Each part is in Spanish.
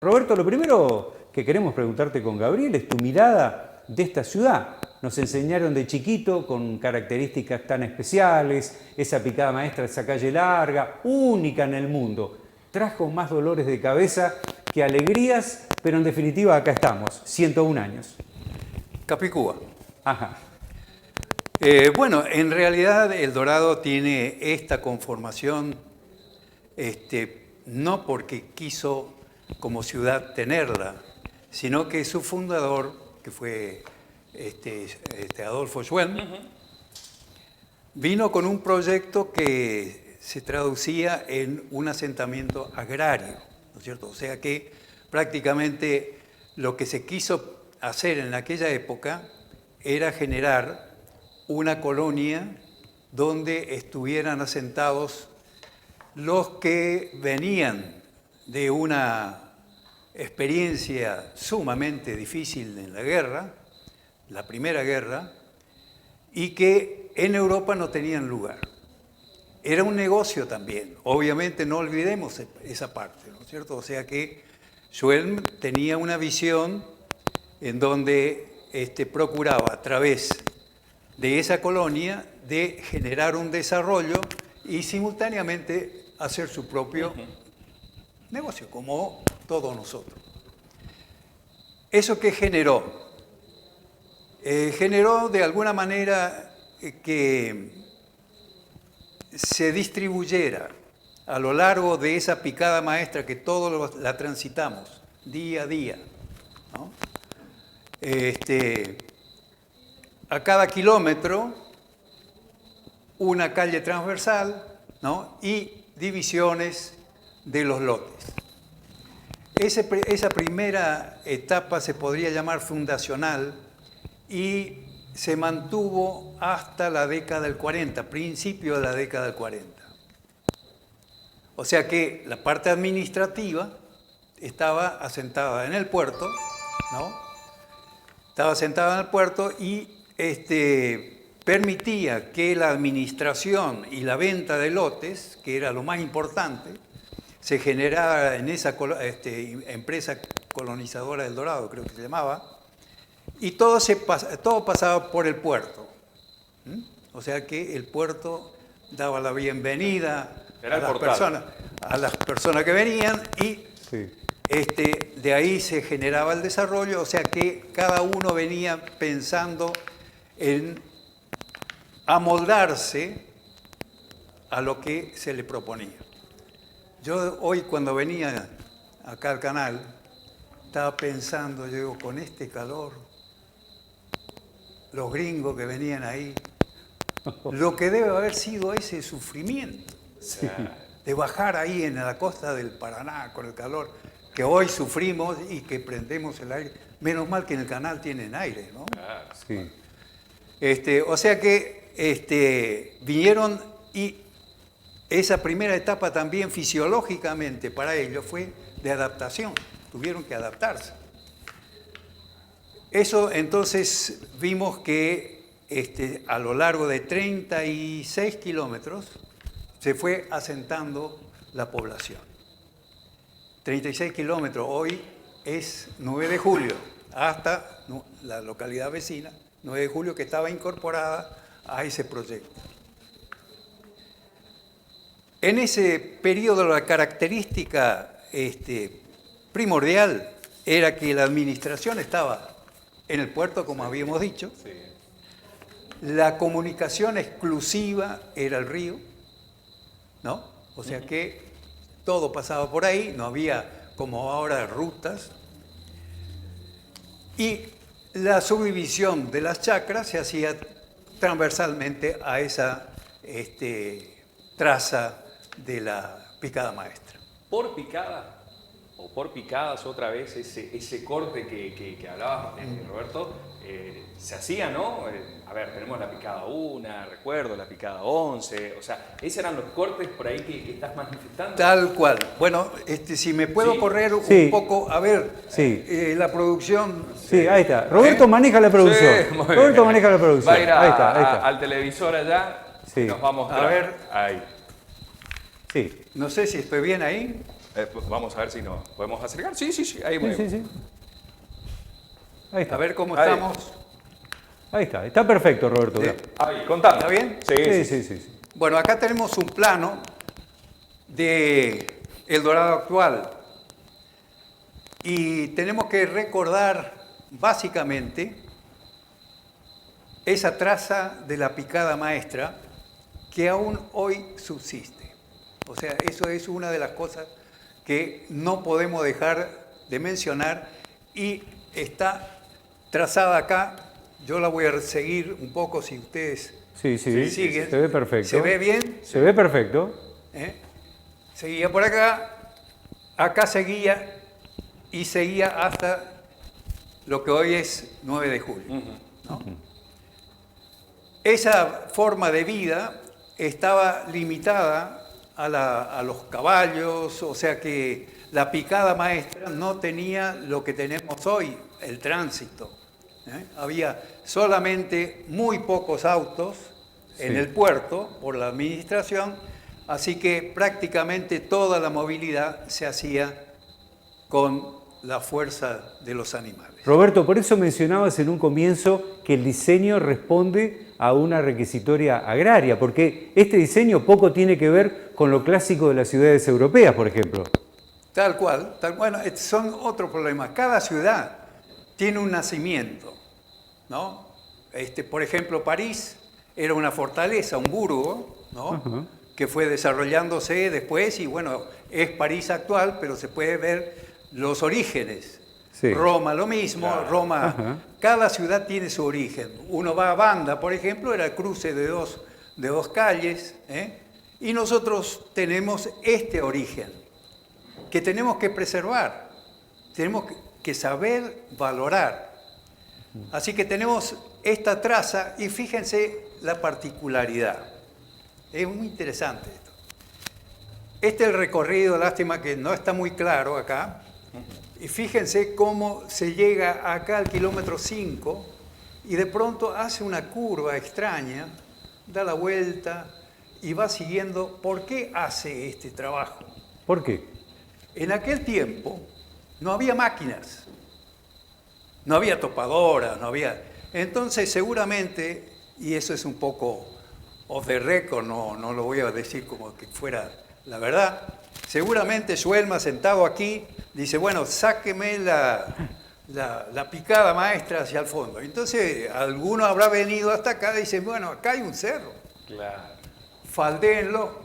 Roberto, lo primero que queremos preguntarte con Gabriel es tu mirada de esta ciudad. Nos enseñaron de chiquito con características tan especiales, esa picada maestra, esa calle larga, única en el mundo. Trajo más dolores de cabeza que alegrías, pero en definitiva acá estamos, 101 años. Capicúa. Ajá. Bueno, en realidad El Dorado tiene esta conformación no porque quiso como ciudad tenerla, sino que su fundador, que fue Adolfo Schwelm, vino con un proyecto que se traducía en un asentamiento agrario, ¿no es cierto? O sea que prácticamente lo que se quiso hacer en aquella época era generar una colonia donde estuvieran asentados los que venían de una experiencia sumamente difícil en la guerra, la Primera Guerra, y que en Europa no tenían lugar. Era un negocio también, obviamente no olvidemos esa parte, ¿no es cierto? O sea que Schwelm tenía una visión en donde procuraba a través de esa colonia de generar un desarrollo y simultáneamente hacer su propio negocio, como todos nosotros. ¿Eso qué generó? Generó de alguna manera que se distribuyera a lo largo de esa picada maestra que todos la transitamos día a día, ¿no? A cada kilómetro una calle transversal, ¿no? Y divisiones de los lotes. Esa primera etapa se podría llamar fundacional y se mantuvo hasta la década del 40, principio de la década del 40. O sea que la parte administrativa estaba asentada en el puerto, ¿no? Estaba asentada en el puerto y permitía que la administración y la venta de lotes, que era lo más importante, se generara en esa empresa colonizadora del Dorado, creo que se llamaba, y todo pasaba por el puerto. O sea que el puerto daba la bienvenida a las personas que venían y Sí. de ahí se generaba el desarrollo, o sea que cada uno venía pensando en amoldarse a lo que se le proponía. Yo hoy cuando venía acá al canal, estaba pensando, yo digo, con este calor, los gringos que venían ahí, lo que debe haber sido ese sufrimiento, Sí. de bajar ahí en la costa del Paraná con el calor, que hoy sufrimos y que prendemos el aire. Menos mal que en el canal tienen aire, ¿no? Sí. O sea que vinieron y esa primera etapa también fisiológicamente para ellos fue de adaptación, tuvieron que adaptarse. Eso entonces vimos que a lo largo de 36 kilómetros se fue asentando la población. 36 kilómetros, hoy es 9 de julio, hasta la localidad vecina, 9 de julio, que estaba incorporada a ese proyecto. En ese periodo la característica primordial era que la administración estaba en el puerto, como habíamos dicho. Sí. La comunicación exclusiva era el río, ¿no? O sea que todo pasaba por ahí, no había como ahora rutas. Y la subdivisión de las chacras se hacía transversalmente a esa traza de la picada maestra. Por picada, o por picadas otra vez, ese corte que hablabas, Roberto, se hacía, ¿no? A ver, tenemos la picada 1, recuerdo, la picada 11, o sea, esos eran los cortes por ahí que estás manifestando. Tal cual. Bueno, si me puedo Sí. correr Sí. un poco, a ver, Sí. la producción. Sí, ahí está. Roberto maneja la producción. Sí, muy Roberto bien. maneja la producción. Va a ir Ahí está, ahí está. al televisor allá, Sí. nos vamos A ver. ahí. Sí. No sé si estoy bien ahí. Vamos a ver si nos podemos acercar. Sí, ahí Sí. Ahí está. A ver cómo Ahí. estamos. Ahí está. Está perfecto, Roberto. Bien. Ahí, contame. ¿Está bien? Sí. Bueno, acá tenemos un plano de El Dorado actual. Y tenemos que recordar básicamente esa traza de la picada maestra que aún hoy subsiste. O sea, eso es una de las cosas que no podemos dejar de mencionar y está trazada acá. Yo la voy a seguir un poco si ustedes Sí. siguen. Se ve perfecto. ¿Se ve bien? Se ve perfecto. Seguía por acá seguía y seguía hasta lo que hoy es 9 de julio. ¿No? Esa forma de vida estaba limitada a los caballos, o sea que la picada maestra no tenía lo que tenemos hoy, el tránsito. Había solamente muy pocos autos en el puerto por la administración, así que prácticamente toda la movilidad se hacía con la fuerza de los animales. Roberto, por eso mencionabas en un comienzo que el diseño responde a una requisitoria agraria, porque este diseño poco tiene que ver con lo clásico de las ciudades europeas, por ejemplo. Tal cual. Bueno, son otros problemas. Cada ciudad tiene un nacimiento, ¿no? Por ejemplo, París era una fortaleza, un burgo, ¿no? Que fue desarrollándose después y bueno, es París actual, pero se puede ver los orígenes. Sí. Roma lo mismo, Claro. Roma, cada ciudad tiene su origen. Uno va a Banda, por ejemplo, era el cruce de dos calles, y nosotros tenemos este origen que tenemos que preservar, tenemos que saber valorar. Así que tenemos esta traza y fíjense la particularidad. Es muy interesante esto. Este es el recorrido, lástima que no está muy claro acá. Y fíjense cómo se llega acá al kilómetro 5 y de pronto hace una curva extraña, da la vuelta y va siguiendo. ¿Por qué hace este trabajo? ¿Por qué? En aquel tiempo no había máquinas, no había topadoras, no había... Entonces seguramente, y eso es un poco off the record, no lo voy a decir como que fuera la verdad, seguramente Schwelma sentado aquí dice, bueno, sáqueme la picada maestra hacia el fondo. Entonces alguno habrá venido hasta acá y dice, bueno, acá hay un cerro, Claro, faldéenlo,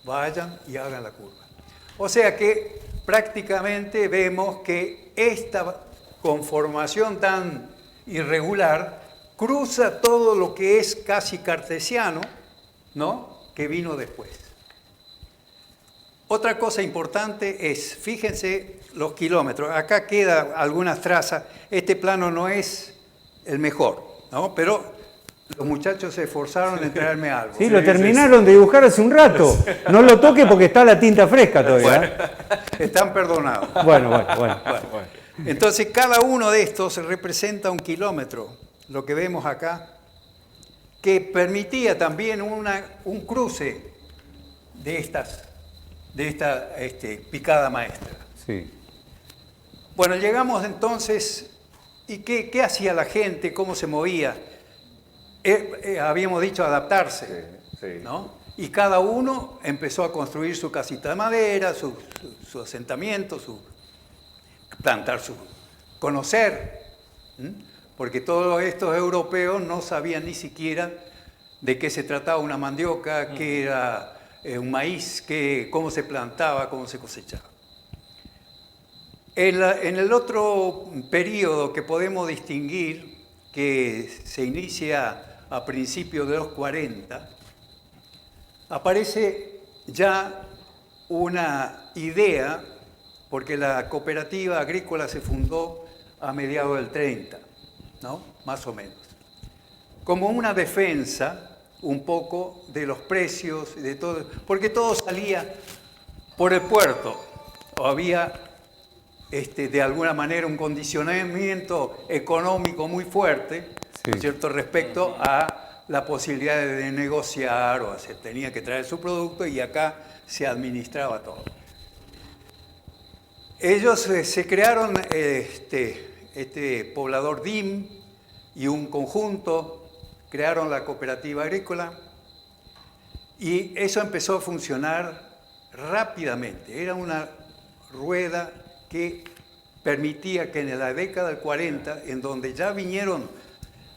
vayan y hagan la curva. O sea que prácticamente vemos que esta conformación tan irregular cruza todo lo que es casi cartesiano, ¿no? Que vino después. Otra cosa importante es, fíjense los kilómetros. Acá quedan algunas trazas. Este plano no es el mejor, ¿no? Pero los muchachos se esforzaron en traerme algo. Sí, lo terminaron de dibujar hace un rato. No lo toque porque está la tinta fresca todavía. Bueno, están perdonados. Bueno. Entonces, cada uno de estos representa un kilómetro, lo que vemos acá, que permitía también un cruce de esta picada maestra. Sí. Bueno, llegamos entonces, ¿y qué hacía la gente? ¿Cómo se movía? Habíamos dicho adaptarse, sí. ¿no? Y cada uno empezó a construir su casita de madera, su asentamiento, conocer, porque todos estos europeos no sabían ni siquiera de qué se trataba una mandioca, qué era un maíz, cómo se plantaba, cómo se cosechaba. En el otro periodo que podemos distinguir, que se inicia a principios de los 40, aparece ya una idea, porque la cooperativa agrícola se fundó a mediados del 30, ¿no? Más o menos. Como una defensa un poco de los precios, de todo, porque todo salía por el puerto, o había de alguna manera un condicionamiento económico muy fuerte, Sí. ¿cierto? Respecto a la posibilidad de negociar o se tenía que traer su producto y acá se administraba todo. Ellos se crearon este poblador DIM y un conjunto, crearon la cooperativa agrícola y eso empezó a funcionar rápidamente. Era una rueda que permitía que en la década del 40, en donde ya vinieron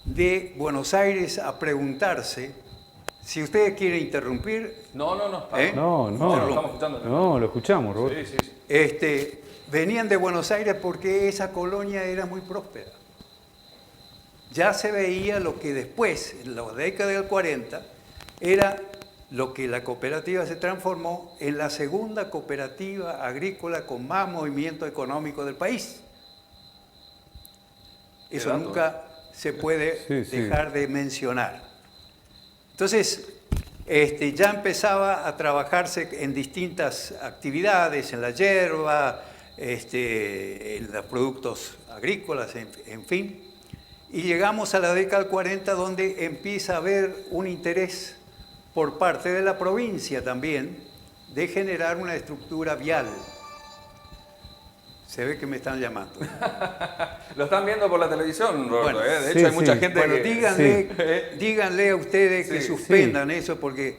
de Buenos Aires a preguntarse, si ustedes quieren interrumpir... No. No, Lo estamos escuchando. No, lo escuchamos, Roberto. Sí. Venían de Buenos Aires porque esa colonia era muy próspera. Ya se veía lo que después, en la década del 40, era lo que la cooperativa se transformó en la segunda cooperativa agrícola con más movimiento económico del país. Eso dato, nunca se puede dejar de mencionar. Entonces, ya empezaba a trabajarse en distintas actividades, en la hierba, en los productos agrícolas, en fin. Y llegamos a la década del 40, donde empieza a haber un interés por parte de la provincia también de generar una estructura vial. Se ve que me están llamando. Lo están viendo por la televisión, Roberto. Bueno, De hecho, hay mucha gente bueno, que... díganle a ustedes que suspendan eso porque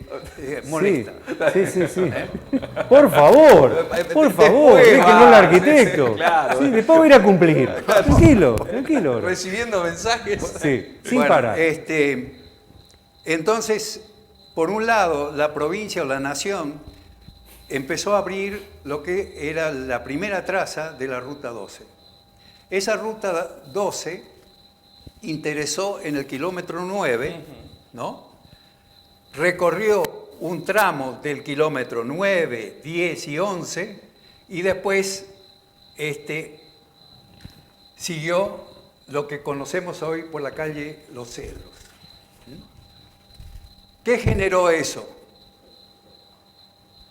molesta. Sí. Por favor, dejen al arquitecto. Claro. Sí, después voy a ir a cumplir. Tranquilo. Recibiendo mensajes. Sí, sin Bueno, parar. Entonces, por un lado, la provincia o la nación empezó a abrir lo que era la primera traza de la Ruta 12. Esa Ruta 12 interesó en el kilómetro 9, ¿no? Recorrió un tramo del kilómetro 9, 10 y 11 y después siguió lo que conocemos hoy por la calle Los Cedros. ¿Qué generó eso?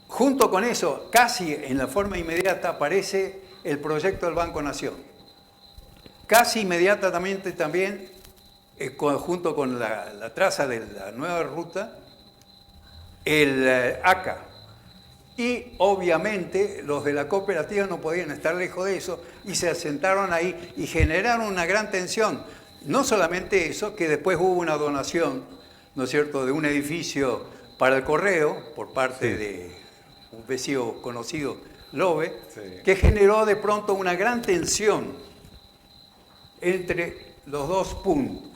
Junto con eso, casi en la forma inmediata, aparece el proyecto del Banco Nación. Casi inmediatamente también, junto con la traza de la nueva ruta, el ACA. Y obviamente los de la cooperativa no podían estar lejos de eso y se asentaron ahí y generaron una gran tensión. No solamente eso, que después hubo una donación, ¿no es cierto?, de un edificio para el correo por parte de un vecino conocido, Lobe, que generó de pronto una gran tensión entre los dos puntos.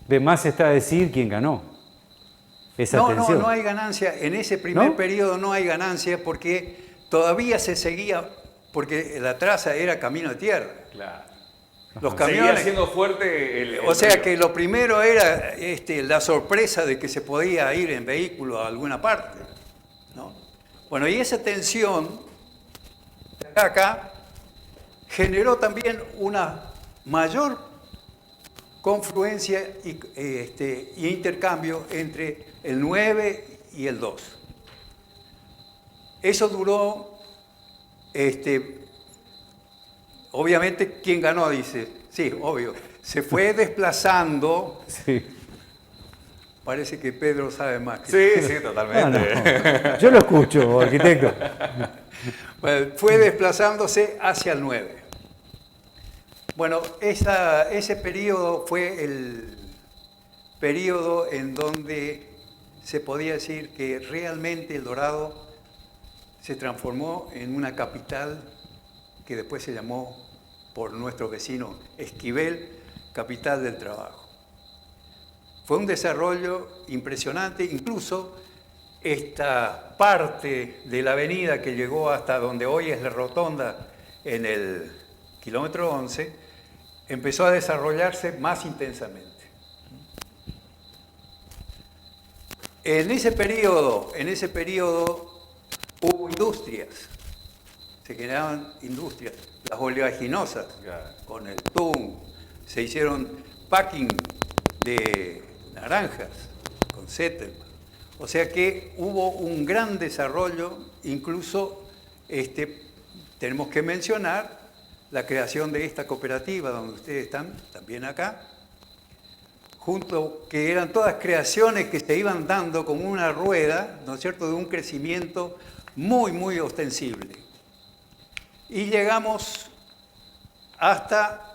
De más está decir quién ganó esa tensión. No hay ganancia. En ese primer periodo no hay ganancia porque todavía se seguía, porque la traza era camino de tierra. Claro. Los Seguía camiones. siendo fuerte el O sea río. que lo primero era la sorpresa de que se podía ir en vehículo a alguna parte, ¿no? Bueno, y esa tensión acá generó también una mayor confluencia y intercambio entre el 9 y el 2. Eso duró, obviamente, ¿quién ganó? Dice, sí, obvio, se fue desplazando. Sí. Parece que Pedro sabe más que Sí, totalmente. No. Yo lo escucho, arquitecto. Bueno, fue desplazándose hacia el 9. Bueno, ese periodo fue el periodo en donde se podía decir que realmente El Dorado se transformó en una capital que después se llamó por nuestro vecino Esquivel, capital del trabajo. Fue un desarrollo impresionante, incluso esta parte de la avenida que llegó hasta donde hoy es la rotonda en el kilómetro 11, empezó a desarrollarse más intensamente. En ese periodo hubo industrias, se generaban industrias, las oleaginosas, con el TUN, se hicieron packing de naranjas con Zettelmann. O sea que hubo un gran desarrollo, incluso tenemos que mencionar la creación de esta cooperativa donde ustedes están, también acá, junto que eran todas creaciones que se iban dando como una rueda, ¿no es cierto?, de un crecimiento muy, muy ostensible. Y llegamos hasta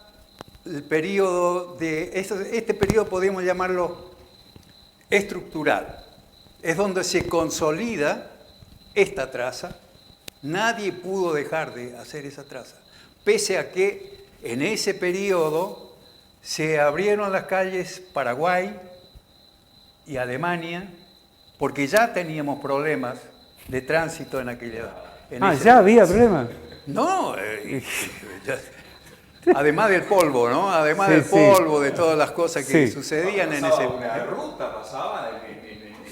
el periodo este periodo podemos llamarlo estructural. Es donde se consolida esta traza. Nadie pudo dejar de hacer esa traza, pese a que en ese periodo se abrieron las calles Paraguay y Alemania, porque ya teníamos problemas de tránsito en aquella edad. ¿Ya había problemas? No, además del polvo, ¿no? Además del polvo, de todas las cosas que sucedían en ese... Una ruta pasaba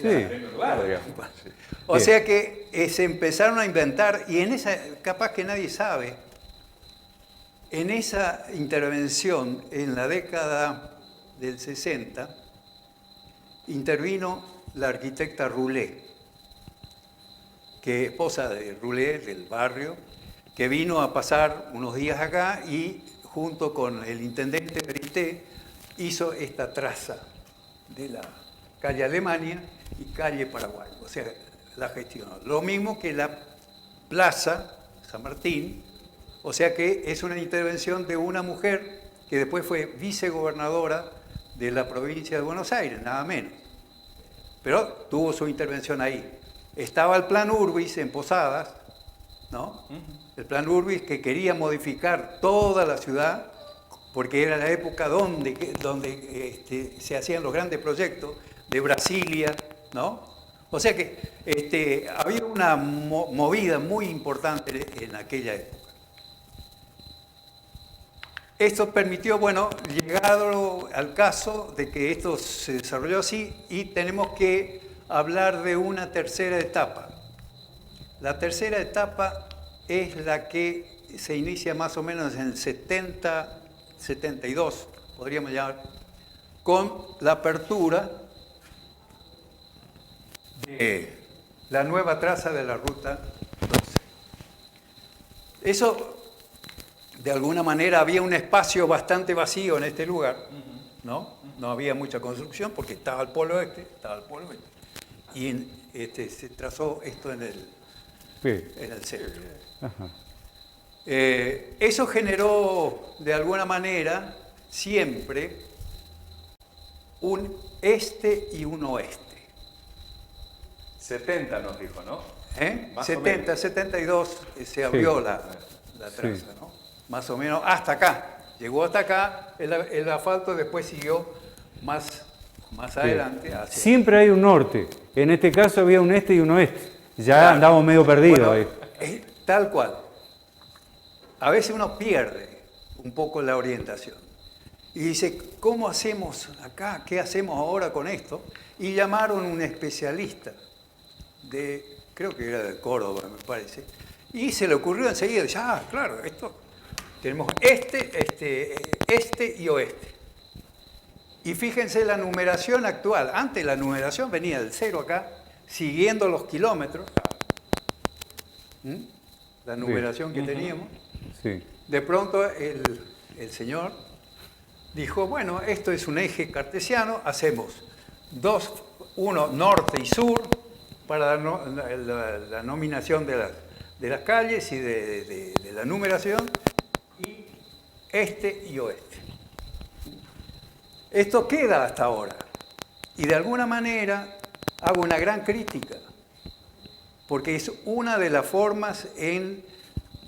en lugar, digamos. O sea que se empezaron a inventar, y en esa, capaz que nadie sabe, en esa intervención en la década del 60, intervino la arquitecta Roulet, que es esposa de Roulet, del barrio, que vino a pasar unos días acá y junto con el intendente Perité hizo esta traza de la calle Alemania y calle Paraguay. O sea, la gestionó. Lo mismo que la plaza San Martín, o sea que es una intervención de una mujer que después fue vicegobernadora de la provincia de Buenos Aires, nada menos. Pero tuvo su intervención ahí. Estaba el plan Urbis en Posadas, ¿no? El plan Urbis que quería modificar toda la ciudad, porque era la época donde se hacían los grandes proyectos de Brasilia, ¿no? O sea que había una movida muy importante en aquella época. Esto permitió, bueno, llegado al caso de que esto se desarrolló así, y tenemos que hablar de una tercera etapa. La tercera etapa es la que se inicia más o menos en el 70, 72, podríamos llamar, con la apertura de la nueva traza de la Ruta 12. Eso, de alguna manera, había un espacio bastante vacío en este lugar, ¿no? No había mucha construcción porque estaba al polo oeste, y se trazó esto en el centro. Eso generó, de alguna manera, siempre un este y un oeste. 70 nos dijo, ¿no? 70, 72 se abrió la traza, ¿no? Más o menos hasta acá. Llegó hasta acá el asfalto, después siguió más adelante. Siempre hay un norte. En este caso había un este y un oeste. Ya andamos medio perdidos ahí. Tal cual. A veces uno pierde un poco la orientación. Y dice, ¿cómo hacemos acá? ¿Qué hacemos ahora con esto? Y llamaron a un especialista creo que era de Córdoba, me parece, y se le ocurrió enseguida, dice, claro, esto tenemos este y oeste. Y fíjense la numeración actual. Antes la numeración venía del 0 acá, siguiendo los kilómetros, la numeración que teníamos. Sí. De pronto el señor dijo, bueno, esto es un eje cartesiano, hacemos uno norte y sur, para la nominación de las calles y de la numeración, y este y oeste. Esto queda hasta ahora, y de alguna manera hago una gran crítica, porque es una de las formas en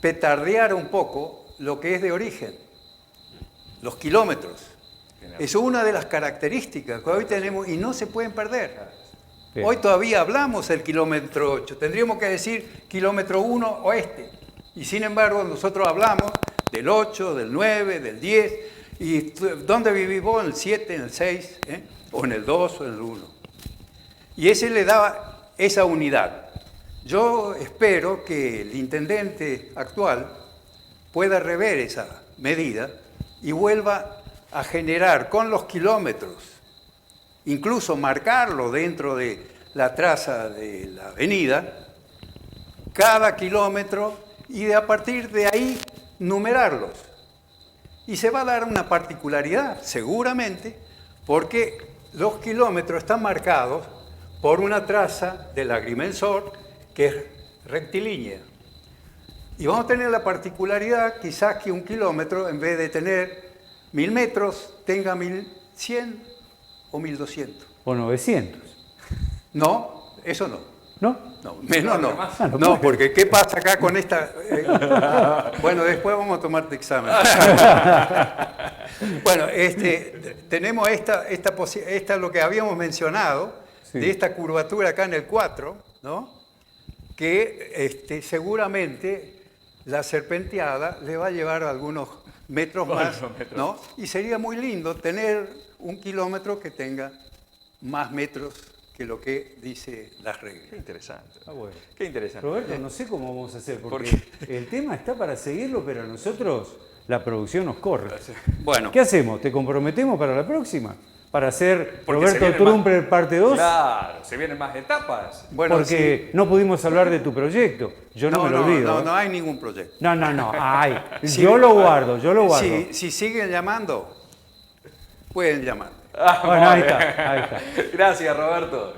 petardear un poco lo que es de origen, los kilómetros. Es una de las características que hoy tenemos y no se pueden perder. Bien. Hoy todavía hablamos del kilómetro 8, tendríamos que decir kilómetro 1 oeste, y sin embargo nosotros hablamos del 8, del 9, del 10, y ¿dónde vivís vos? ¿En el 7, en el 6, o en el 2 o en el 1? Y ese le daba esa unidad. Yo espero que el intendente actual pueda rever esa medida y vuelva a generar con los kilómetros, incluso marcarlo dentro de la traza de la avenida, cada kilómetro, y a partir de ahí numerarlos. Y se va a dar una particularidad, seguramente, porque los kilómetros están marcados por una traza del agrimensor que es rectilínea. Y vamos a tener la particularidad, quizás que un kilómetro, en vez de tener 1000 metros, tenga 1100 o 1200. O 900. No, eso no. ¿No? No, menos no. Ah, no No, puede. porque ¿qué pasa acá con esta? Bueno, después vamos a tomarte examen. Bueno, tenemos esta es lo que habíamos mencionado, Sí. de esta curvatura acá en el 4, ¿no? Que seguramente la serpenteada le va a llevar algunos metros más, ¿no? Y sería muy lindo tener un kilómetro que tenga más metros que lo que dice las reglas. Qué interesante. Ah, bueno. Qué interesante. Roberto, no sé cómo vamos a hacer, porque ¿Por el tema está para seguirlo, pero a nosotros la producción nos corre. Bueno, ¿Qué hacemos? ¿Te comprometemos para la próxima? Para hacer Porque se Roberto vienen Trumper parte 2. Claro, se vienen más etapas. bueno, Porque no pudimos hablar de tu proyecto. Yo no me lo olvido. no, ¿eh? no hay ningún proyecto. No. Ay, Sí, yo lo guardo, yo lo guardo. Si siguen llamando, pueden llamar. Bueno, ahí está. Gracias, Roberto.